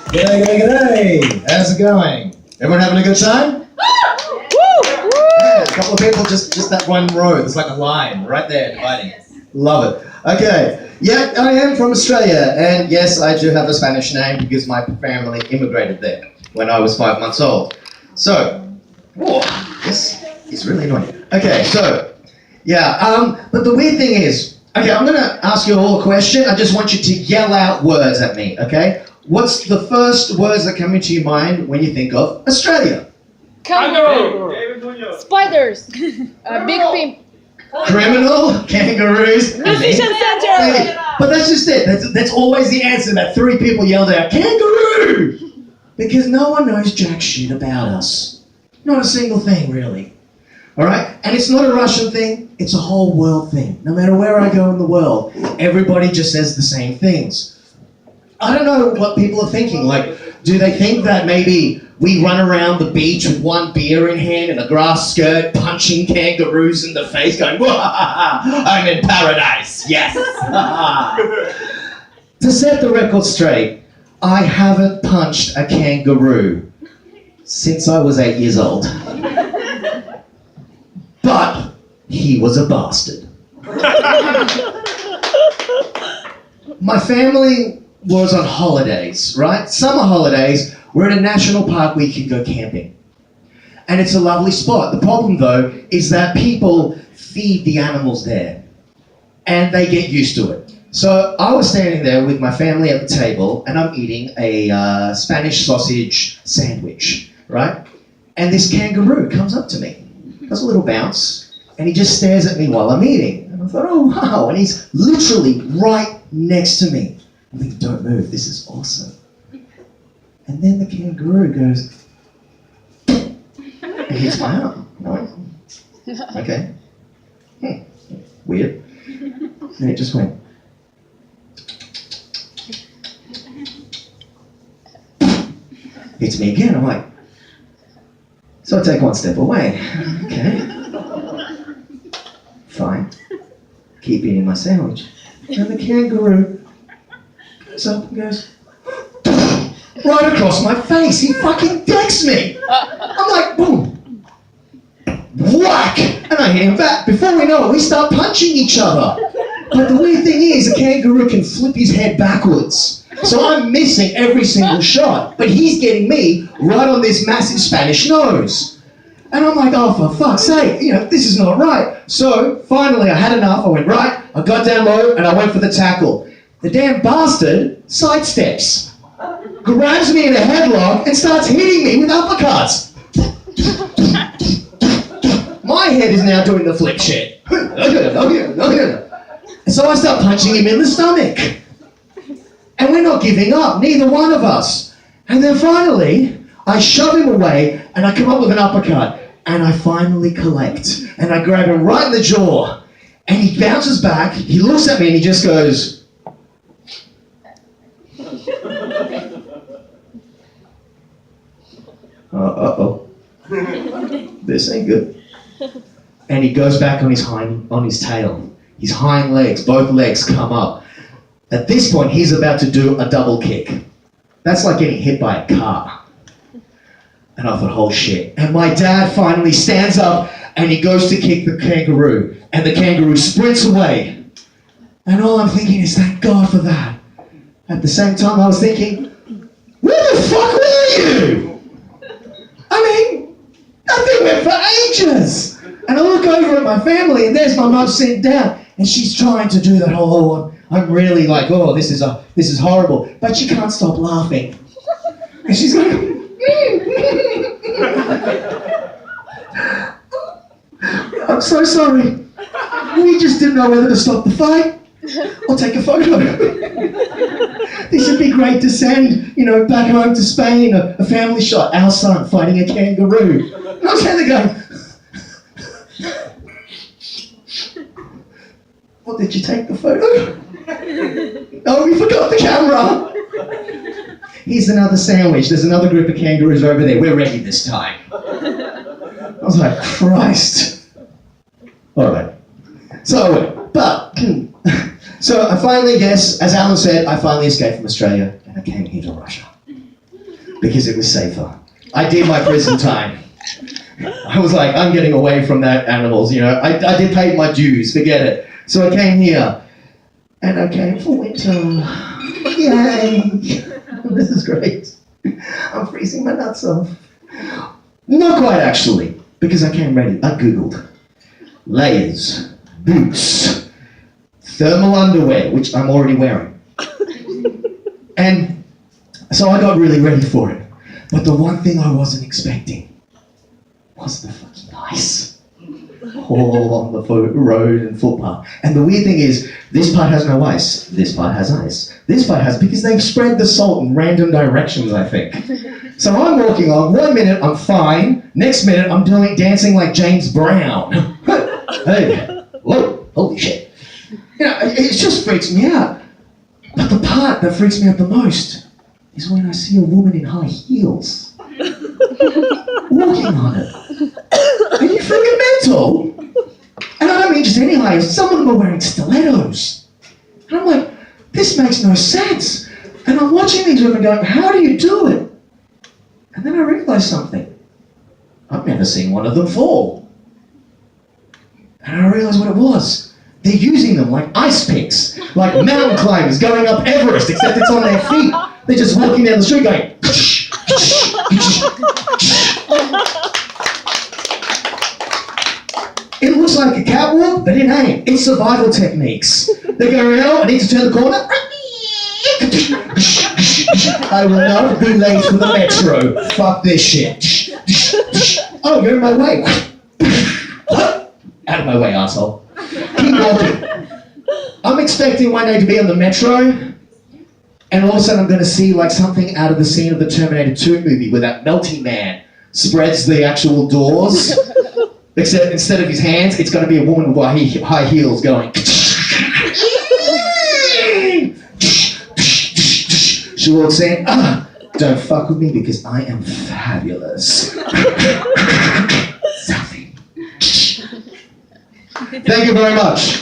G'day, g'day, g'day! How's it going? Everyone having a good time? Yeah, a couple of people, just that one row. There's like a line right there dividing. Love it. Okay, yeah, I am from Australia, and yes, I do have a Spanish name because my family immigrated there when I was 5 months old. So, this is really annoying. Okay, so, yeah, but the weird thing is, okay, I'm gonna ask you all a question. I just want you to yell out words at me, okay? What's the first words that come into your mind when you think of Australia? Kangaroo. Spiders. Big pimp. Criminal, kangaroos, Musician center. But that's just it. That's always the answer that 3 people yelled out, kangaroo! Because no one knows jack shit about us. Not a single thing, really. Alright? And it's not a Russian thing, it's a whole world thing. No matter where I go in the world, everybody just says the same things. I don't know what people are thinking. Like, do they think that maybe we run around the beach with one beer in hand and a grass skirt, punching kangaroos in the face, going, I'm in paradise, yes. To set the record straight, I haven't punched a kangaroo since I was 8 years old. But he was a bastard. My family was on holidays, right? Summer holidays. We're at a national park where you can go camping. And it's a lovely spot. The problem, though, is that people feed the animals there. And they get used to it. So I was standing there with my family at the table, and I'm eating a Spanish sausage sandwich, right? And this kangaroo comes up to me, does a little bounce, and he just stares at me while I'm eating. And I thought, oh, wow. And he's literally right next to me. I think, don't move, this is awesome. And then the kangaroo goes, and hits my arm. Okay. Weird. And it just went. Hits me again. I'm like, so I take one step away. Okay. Fine. Keep eating my sandwich. And the kangaroo goes up and goes, right across my face. He fucking decks me. I'm like, boom. Whack! And I hit him back. Before we know it, we start punching each other. But the weird thing is, a kangaroo can flip his head backwards. So I'm missing every single shot. But he's getting me right on this massive Spanish nose. And I'm like, oh, for fuck's sake, this is not right. So finally, I had enough. I went, right, I got down low, and I went for the tackle. The damn bastard sidesteps, grabs me in a headlock, and starts hitting me with uppercuts. My head is now doing the flip shit. And so I start punching him in the stomach. And we're not giving up, neither one of us. And then finally, I shove him away, and I come up with an uppercut. And I finally collect. And I grab him right in the jaw. And he bounces back, he looks at me, and he just goes, uh-oh. This ain't good. And he goes back on his tail. His hind legs, both legs come up. At this point, he's about to do a double kick. That's like getting hit by a car. And I thought, oh shit. And my dad finally stands up and he goes to kick the kangaroo. And the kangaroo sprints away. And all I'm thinking is, thank God for that. At the same time, I was thinking, where the fuck were you? I mean, that thing went for ages. And I look over at my family, and there's my mum sitting down, and she's trying to do that whole, I'm really like, oh, this is horrible. But she can't stop laughing. And she's going, I'm so sorry. We just didn't know whether to stop the fight or take a photo. This would be great to send, back home to Spain, a family shot, our son fighting a kangaroo. And I was there going, well, did you take the photo? No, we forgot the camera. Here's another sandwich. There's another group of kangaroos over there. We're ready this time. I was like, Christ. All right. So I finally, yes, as Alan said, I finally escaped from Australia and I came here to Russia. because it was safer. I did my prison time. I was like, I'm getting away from that animals, you know. I did pay my dues, forget it. So I came here, and I came for winter. Yay! This is great. I'm freezing my nuts off. Not quite actually, because I came ready. I Googled layers, boots, thermal underwear, which I'm already wearing. And so I got really ready for it. But the one thing I wasn't expecting was the fucking ice. All on the road and footpath. And the weird thing is, this part has no ice. This part has ice. This part has, because they've spread the salt in random directions, I think. So I'm walking on, 1 minute I'm fine, next minute I'm dancing like James Brown. Hey, whoa, holy shit. You know, it just freaks me out. But the part that freaks me out the most is when I see a woman in high heels walking on it. Are you freaking mental? And I don't mean just any high heels, some of them are wearing stilettos. And I'm like, this makes no sense. And I'm watching these women going, how do you do it? And then I realized something. I've never seen one of them fall. And I realized what it was. They're using them like ice picks, like mountain climbers going up Everest, except it's on their feet. They're just walking down the street going, it looks like a catwalk, but it ain't. It's survival techniques. They go around, I need to turn the corner. I will not be late for the metro. Fuck this shit. Oh, you're in my way. Out of my way, asshole. Keep walking. I'm expecting one day to be on the metro, and all of a sudden I'm going to see like something out of the scene of the Terminator 2 movie where that melting man spreads the actual doors. Except instead of his hands, it's going to be a woman with high heels going. She walks in, don't fuck with me because I am fabulous. Thank you very much.